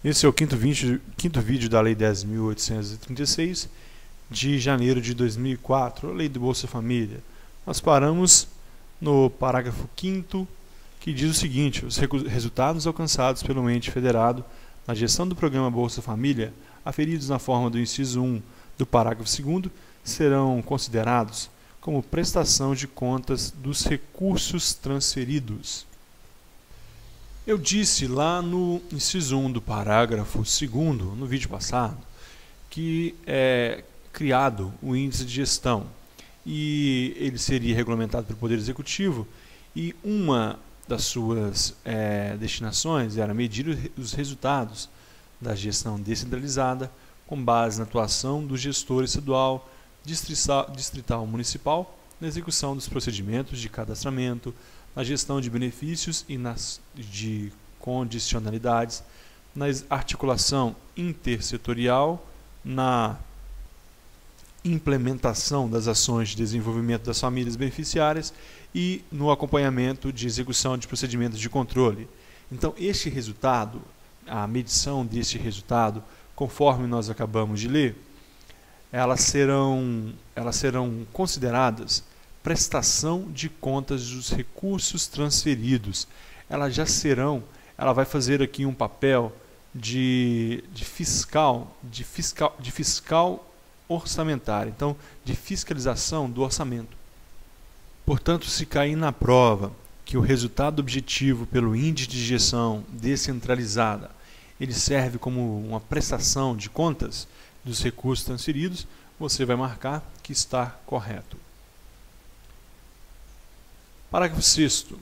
Esse é o quinto vídeo da Lei 10.836 de janeiro de 2004, a Lei do Bolsa Família. Nós paramos no parágrafo 5º, que diz o seguinte: os resultados alcançados pelo ente federado na gestão do programa Bolsa Família, aferidos na forma do inciso 1 do parágrafo 2º, serão considerados como prestação de contas dos recursos transferidos. Eu disse lá no inciso 1 do parágrafo 2º, no vídeo passado, que é criado o índice de gestão e ele seria regulamentado pelo Poder Executivo, e uma das suas destinações era medir os resultados da gestão descentralizada com base na atuação do gestor estadual, distrital, municipal, na execução dos procedimentos de cadastramento, na gestão de benefícios e de condicionalidades, na articulação intersetorial, na implementação das ações de desenvolvimento das famílias beneficiárias e no acompanhamento de execução de procedimentos de controle. Então, este resultado, a medição deste resultado, conforme nós acabamos de ler, elas serão consideradas prestação de contas dos recursos transferidos. Ela vai fazer aqui um papel de fiscal orçamentário, então de fiscalização do orçamento. Portanto, se cair na prova que o resultado objetivo pelo índice de gestão descentralizada ele serve como uma prestação de contas dos recursos transferidos, você vai marcar que está correto. Parágrafo 6º.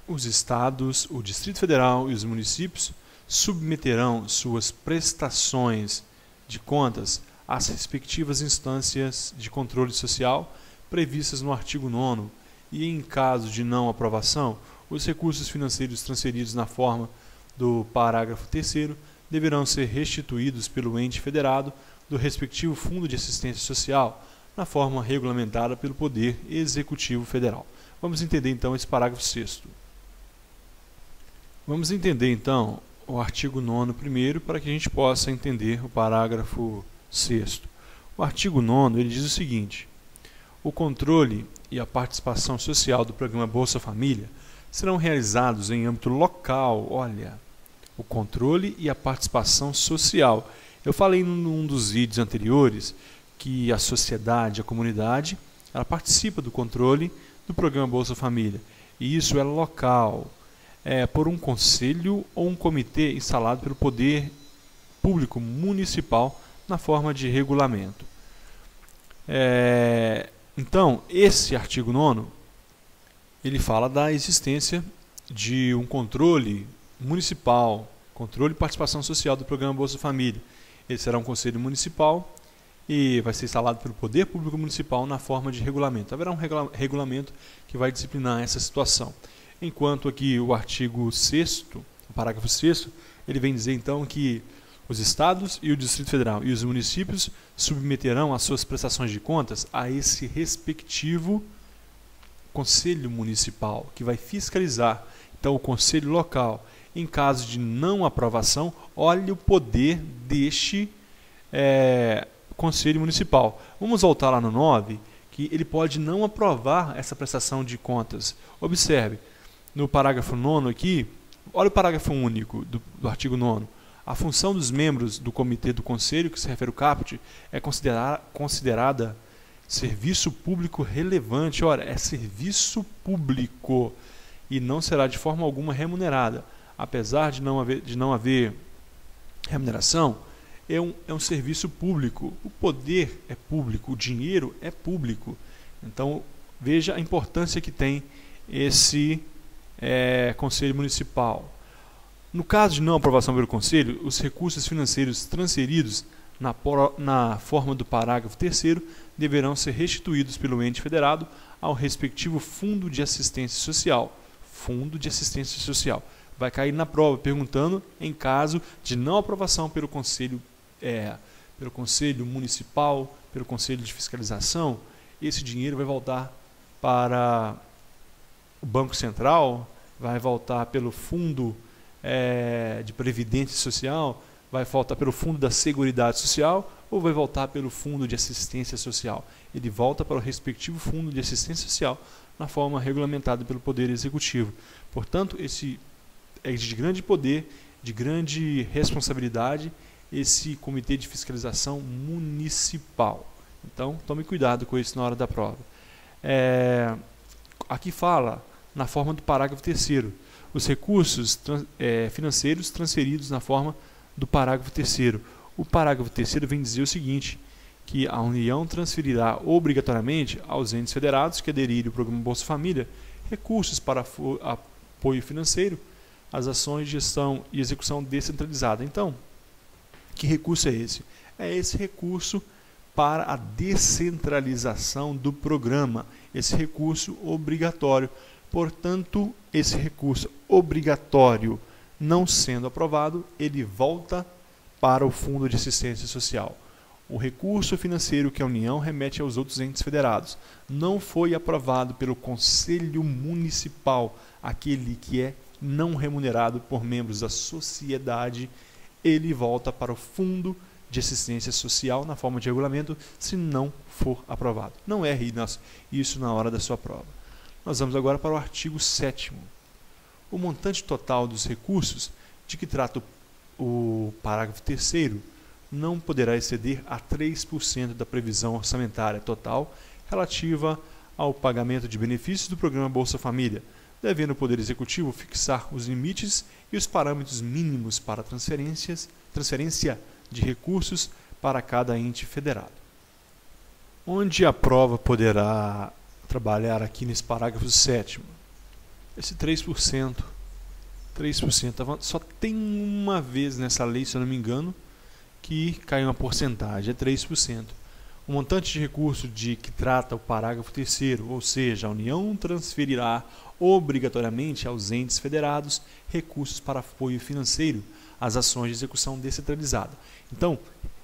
Os estados, o Distrito Federal e os municípios submeterão suas prestações de contas às respectivas instâncias de controle social previstas no artigo 9º e, em caso de não aprovação, os recursos financeiros transferidos na forma do parágrafo 3º deverão ser restituídos pelo ente federado do respectivo Fundo de Assistência Social na forma regulamentada pelo Poder Executivo Federal. Vamos entender então esse parágrafo 6º. Vamos entender então o artigo 9º primeiro para que a gente possa entender o parágrafo 6º. O artigo 9º ele diz o seguinte: o controle e a participação social do programa Bolsa Família serão realizados em âmbito local. Olha, o controle e a participação social. Eu falei num dos vídeos anteriores que a sociedade, a comunidade, ela participa do controle do programa Bolsa Família, e isso é local, por um conselho ou um comitê instalado pelo Poder Público Municipal na forma de regulamento. Então, esse artigo 9º, ele fala da existência de um controle municipal, controle e participação social do programa Bolsa Família. Ele será um conselho municipal e vai ser instalado pelo Poder Público Municipal na forma de regulamento. Haverá um regulamento que vai disciplinar essa situação. Enquanto aqui o artigo 6º, o parágrafo 6º, ele vem dizer então que os estados e o Distrito Federal e os municípios submeterão as suas prestações de contas a esse respectivo Conselho Municipal, que vai fiscalizar. Então, o Conselho Local, em caso de não aprovação, olha o poder deste Conselho Municipal. Vamos voltar lá no 9, que ele pode não aprovar essa prestação de contas. Observe, no parágrafo 9º aqui, olha o parágrafo único do artigo 9º. A função dos membros do comitê do conselho, que se refere ao caput, é considerada serviço público relevante. Ora, é serviço público e não será de forma alguma remunerada. Apesar de não haver remuneração, é um serviço público. O poder é público, o dinheiro é público. Então, veja a importância que tem esse Conselho Municipal. No caso de não aprovação pelo Conselho, os recursos financeiros transferidos na forma do parágrafo 3º deverão ser restituídos pelo ente federado ao respectivo Fundo de Assistência Social. Fundo de Assistência Social. Vai cair na prova perguntando em caso de não aprovação pelo Conselho Municipal, pelo Conselho de Fiscalização, esse dinheiro vai voltar para o Banco Central, vai voltar pelo Fundo de Previdência Social, vai voltar pelo Fundo da Seguridade Social ou vai voltar pelo Fundo de Assistência Social? Ele volta para o respectivo Fundo de Assistência Social na forma regulamentada pelo Poder Executivo. Portanto, esse é de grande poder, de grande responsabilidade, esse Comitê de Fiscalização Municipal. Então, tome cuidado com isso na hora da prova. Aqui fala, na forma do parágrafo 3º, os recursos financeiros transferidos na forma do parágrafo 3º. O parágrafo 3º vem dizer o seguinte, que a União transferirá obrigatoriamente aos entes federados que aderirem ao programa Bolsa Família recursos para apoio financeiro às ações de gestão e execução descentralizada. Então, que recurso é esse? É esse recurso para a descentralização do programa, esse recurso obrigatório. Portanto, esse recurso obrigatório não sendo aprovado, ele volta para o Fundo de Assistência Social. O recurso financeiro que a União remete aos outros entes federados não foi aprovado pelo Conselho Municipal, aquele que é não remunerado por membros da sociedade, ele volta para o Fundo de Assistência Social na forma de regulamento, se não for aprovado. Não erre isso na hora da sua prova. Nós vamos agora para o artigo 7º. O montante total dos recursos de que trata o parágrafo 3º não poderá exceder a 3% da previsão orçamentária total relativa ao pagamento de benefícios do programa Bolsa Família, devendo o Poder Executivo fixar os limites e os parâmetros mínimos para transferência de recursos para cada ente federado. Onde a prova poderá trabalhar aqui nesse parágrafo 7º? Esse 3%. Só tem uma vez nessa lei, se eu não me engano, que cai uma porcentagem, é 3%. O montante de recurso de que trata o parágrafo 3º, ou seja, a União transferirá obrigatoriamente aos entes federados recursos para apoio financeiro às ações de execução descentralizada. Então,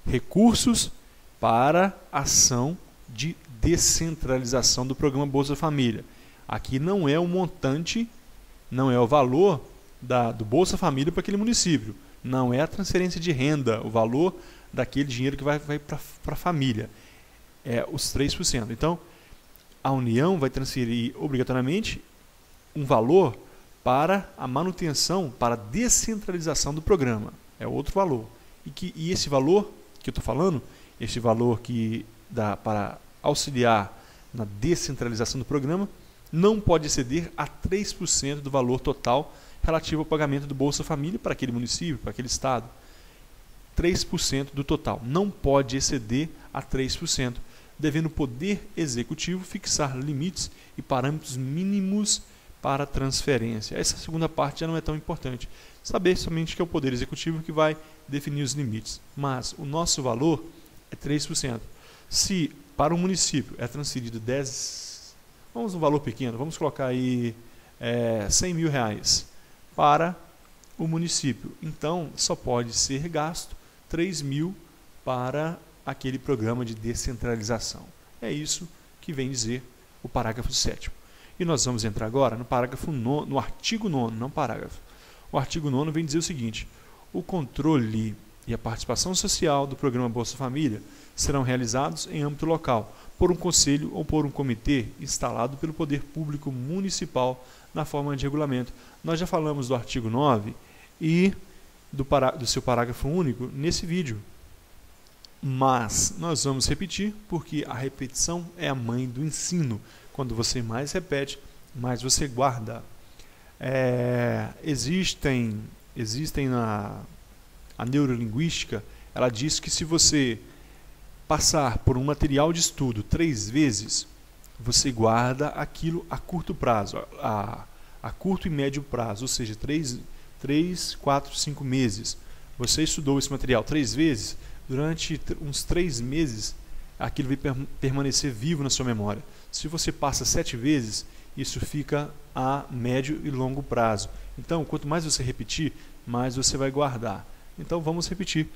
recursos para ação de descentralização do programa Bolsa Família. Aqui não é o montante, não é o valor do Bolsa Família para aquele município. Não é a transferência de renda, o valor daquele dinheiro que vai para a família. É os 3%. Então, a União vai transferir obrigatoriamente um valor para a manutenção, para a descentralização do programa. É outro valor. E esse valor que eu estou falando, esse valor que dá para auxiliar na descentralização do programa, não pode exceder a 3% do valor total relativo ao pagamento do Bolsa Família para aquele município, para aquele estado. 3% do total. Não pode exceder a 3%, devendo o Poder Executivo fixar limites e parâmetros mínimos para transferência. Essa segunda parte já não é tão importante. Saber somente que é o Poder Executivo que vai definir os limites. Mas o nosso valor é 3%. Se para o município é transferido 10, vamos um valor pequeno, vamos colocar aí 100 mil reais para o município. Então, só pode ser gasto 3 mil para aquele programa de descentralização. É isso que vem dizer o parágrafo 7º. E nós vamos entrar agora no parágrafo 9, no artigo 9º, não parágrafo. O artigo 9º vem dizer o seguinte: o controle e a participação social do programa Bolsa Família serão realizados em âmbito local, por um conselho ou por um comitê instalado pelo Poder Público Municipal na forma de regulamento. Nós já falamos do artigo 9 e do seu parágrafo único nesse vídeo. Mas nós vamos repetir, porque a repetição é a mãe do ensino. Quando você mais repete, mais você guarda. A neurolinguística, ela diz que se você passar por um material de estudo 3 vezes, você guarda aquilo a curto prazo, a curto e médio prazo, ou seja, 3, 4, 5 meses. Você estudou esse material 3 vezes, durante uns 3 meses, aquilo vai permanecer vivo na sua memória. Se você passa 7 vezes, isso fica a médio e longo prazo. Então, quanto mais você repetir, mais você vai guardar. Então, vamos repetir.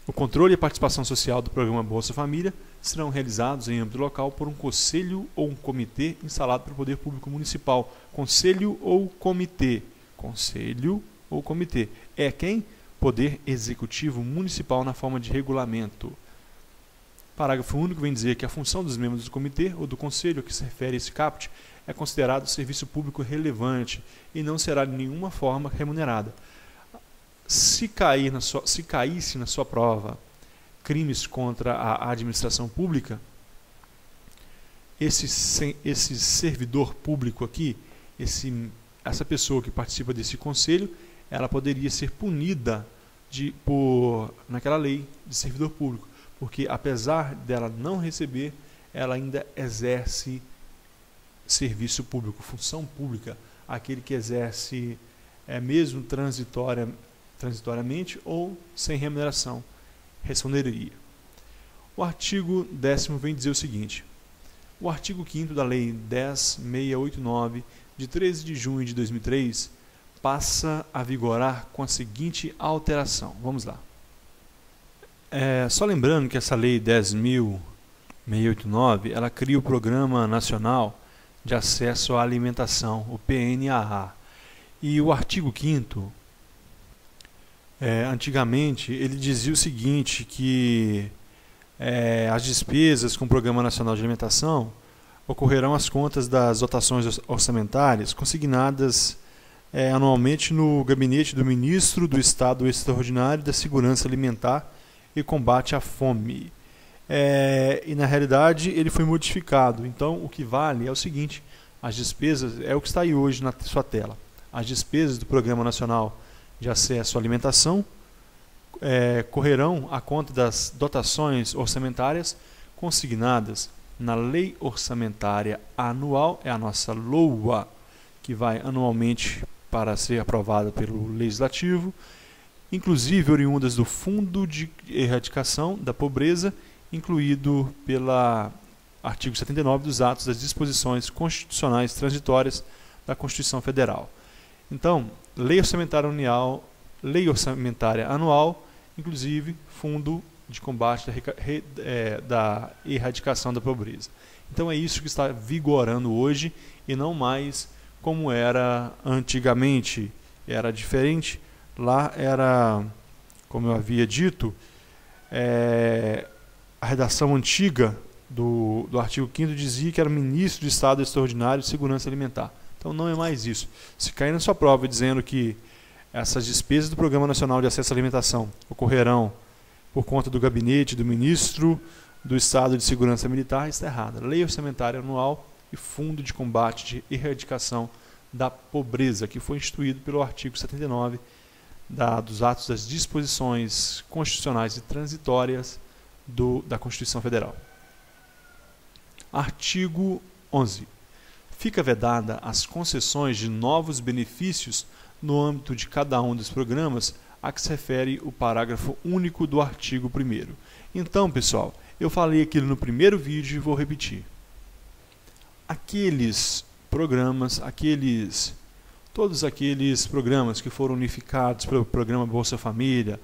O controle e a participação social do programa Bolsa Família serão realizados em âmbito local por um conselho ou um comitê instalado pelo Poder Público Municipal. Conselho ou comitê. Conselho ou comitê. É quem? Poder Executivo Municipal na forma de regulamento. Parágrafo único vem dizer que a função dos membros do comitê ou do conselho a que se refere esse caput é considerado serviço público relevante e não será de nenhuma forma remunerada. Se caísse na sua prova crimes contra a administração pública, esse servidor público aqui, essa pessoa que participa desse conselho, ela poderia ser punida naquela lei de servidor público, porque apesar dela não receber, ela ainda exerce serviço público, função pública, aquele que exerce mesmo transitoriamente ou sem remuneração, responderia. O artigo 10º vem dizer o seguinte: o artigo 5º da Lei 10.689, de 13 de junho de 2003, passa a vigorar com a seguinte alteração. Vamos lá. Só lembrando que essa Lei 10.689, ela cria o Programa Nacional de Acesso à Alimentação, o PNAA. E o artigo 5º, antigamente, ele dizia o seguinte, que as despesas com o Programa Nacional de Alimentação ocorrerão às contas das dotações orçamentárias consignadas anualmente no gabinete do Ministro do Estado Extraordinário da Segurança Alimentar e Combate à Fome. E na realidade ele foi modificado. Então o que vale é o seguinte: as despesas, é o que está aí hoje na sua tela, as despesas do Programa Nacional de Acesso à Alimentação correrão à conta das dotações orçamentárias consignadas na Lei Orçamentária Anual, é a nossa LOA, que vai anualmente para ser aprovada pelo Legislativo, inclusive oriundas do Fundo de Erradicação da Pobreza, incluído pelo artigo 79 dos atos das disposições constitucionais transitórias da Constituição Federal. Então, Lei Orçamentária Anual, inclusive Fundo de Combate da Erradicação da Pobreza. Então é isso que está vigorando hoje e não mais como era antigamente. Era diferente. Lá era, como eu havia dito, a redação antiga do artigo 5º dizia que era Ministro de Estado Extraordinário de Segurança Alimentar. Então não é mais isso. Se cair na sua prova dizendo que essas despesas do Programa Nacional de Acesso à Alimentação ocorrerão por conta do gabinete do Ministro do Estado de Segurança Militar, está errado. Lei Orçamentária Anual e Fundo de Combate de Erradicação da Pobreza, que foi instituído pelo artigo 79 dos atos das disposições constitucionais e transitórias da Constituição Federal. Artigo 11. Fica vedada as concessões de novos benefícios no âmbito de cada um dos programas a que se refere o parágrafo único do artigo 1º. Então, pessoal, eu falei aquilo no primeiro vídeo e vou repetir. Aqueles programas, todos aqueles programas que foram unificados pelo Programa Bolsa Família,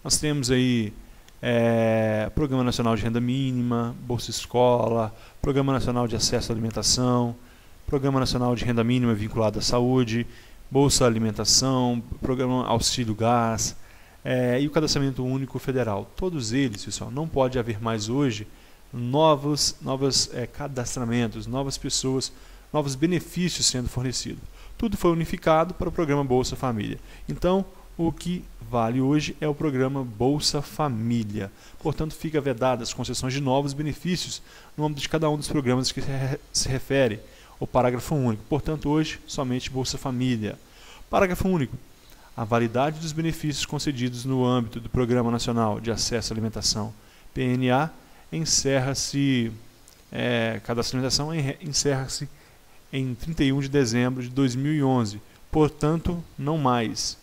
nós temos aí Programa Nacional de Renda Mínima, Bolsa Escola, Programa Nacional de Acesso à Alimentação, Programa Nacional de Renda Mínima vinculado à Saúde, Bolsa Alimentação, Programa Auxílio Gás e o Cadastramento Único Federal. Todos eles, pessoal, não pode haver mais hoje novos cadastramentos, novas pessoas, novos benefícios sendo fornecidos. Tudo foi unificado para o Programa Bolsa Família. Então, o que vale hoje é o Programa Bolsa Família. Portanto, fica vedadas as concessões de novos benefícios no âmbito de cada um dos programas que se refere o parágrafo único. Portanto, hoje, somente Bolsa Família. Parágrafo único. A validade dos benefícios concedidos no âmbito do Programa Nacional de Acesso à Alimentação, PNA, encerra-se em 31 de dezembro de 2011. Portanto, não mais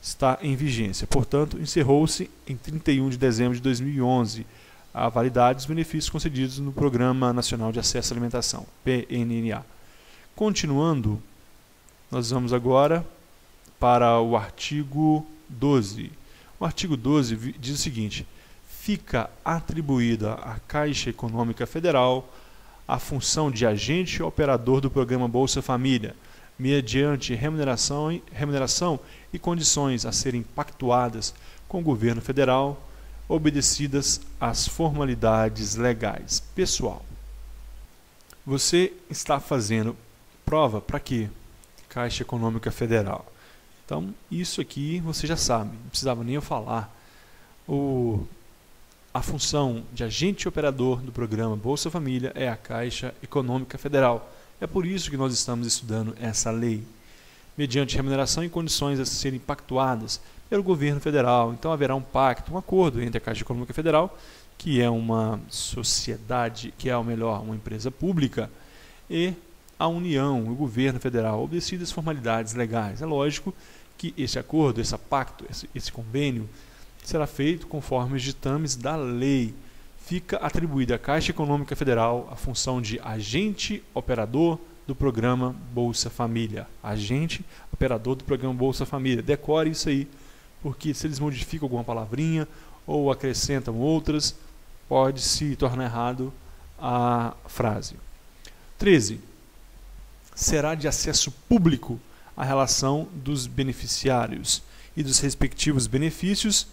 está em vigência. Portanto, encerrou-se em 31 de dezembro de 2011 a validade dos benefícios concedidos no Programa Nacional de Acesso à Alimentação, PNA. Continuando, nós vamos agora para o artigo 12. O artigo 12 diz o seguinte: fica atribuída à Caixa Econômica Federal a função de agente operador do Programa Bolsa Família, mediante remuneração e condições a serem pactuadas com o governo federal, obedecidas às formalidades legais. Pessoal, você está fazendo prova para quê? Caixa Econômica Federal. Então, isso aqui você já sabe, não precisava nem eu falar. A função de agente operador do programa Bolsa Família é a Caixa Econômica Federal. É por isso que nós estamos estudando essa lei. Mediante remuneração e condições a serem pactuadas pelo governo federal. Então haverá um pacto, um acordo entre a Caixa Econômica Federal, que é uma sociedade, que é, ou melhor, uma empresa pública, e a União, o governo federal, obedecidas formalidades legais. É lógico que esse acordo, esse pacto, esse convênio será feito conforme os ditames da lei. Fica atribuída à Caixa Econômica Federal a função de agente operador do programa Bolsa Família. Agente operador do programa Bolsa Família. Decore isso aí, porque se eles modificam alguma palavrinha ou acrescentam outras, pode se tornar errado a frase. 13. Será de acesso público a relação dos beneficiários e dos respectivos benefícios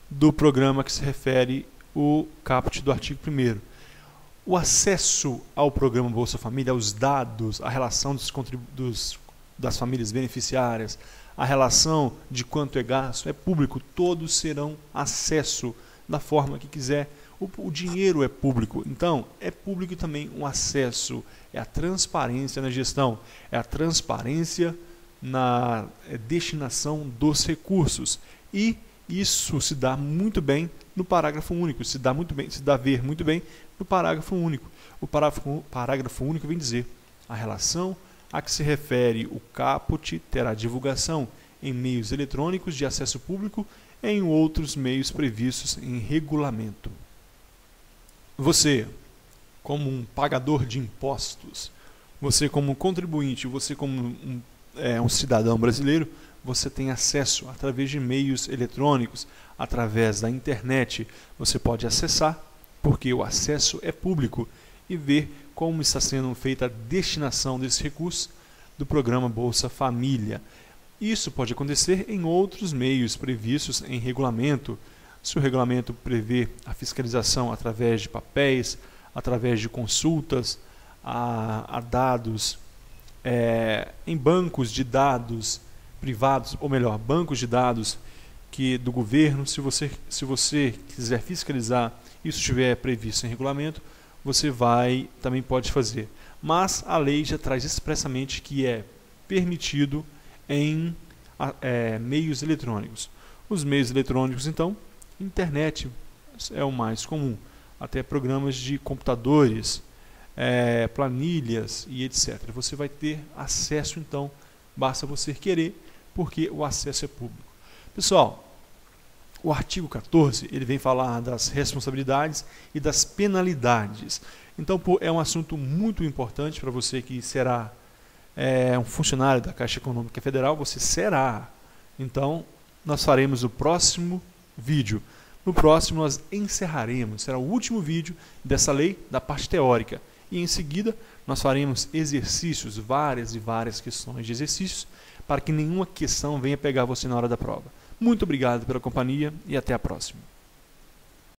do programa que se refere o caput do artigo 1º. O acesso ao programa Bolsa Família, aos dados, a relação das famílias beneficiárias, a relação de quanto é gasto, é público. Todos terão acesso da forma que quiser. O dinheiro é público, então é público também um acesso. É a transparência na gestão, é a transparência na destinação dos recursos. E isso se dá muito bem no parágrafo único, se dá ver muito bem no parágrafo único. O parágrafo único vem dizer: a relação a que se refere o caput terá divulgação em meios eletrônicos de acesso público e em outros meios previstos em regulamento. Você, como um pagador de impostos, você como contribuinte, você como um cidadão brasileiro, você tem acesso através de meios eletrônicos, através da internet. Você pode acessar, porque o acesso é público, e ver como está sendo feita a destinação desse recurso do programa Bolsa Família. Isso pode acontecer em outros meios previstos em regulamento. Se o regulamento prevê a fiscalização através de papéis, através de consultas a dados, em bancos de dados privados, ou melhor, bancos de dados do governo. Se você quiser fiscalizar, isso estiver previsto em regulamento, você também pode fazer. Mas a lei já traz expressamente que é permitido em meios eletrônicos. Os meios eletrônicos, então, internet é o mais comum, até programas de computadores, planilhas e etc. Você vai ter acesso, então, basta você querer, porque o acesso é público. Pessoal, o artigo 14 ele vem falar das responsabilidades e das penalidades. Então, é um assunto muito importante para você que será um funcionário da Caixa Econômica Federal. Você será. Então, nós faremos o próximo vídeo. No próximo, nós encerraremos. Será o último vídeo dessa lei, da parte teórica. E em seguida, nós faremos exercícios, várias e várias questões de exercícios, para que nenhuma questão venha pegar você na hora da prova. Muito obrigado pela companhia e até a próxima.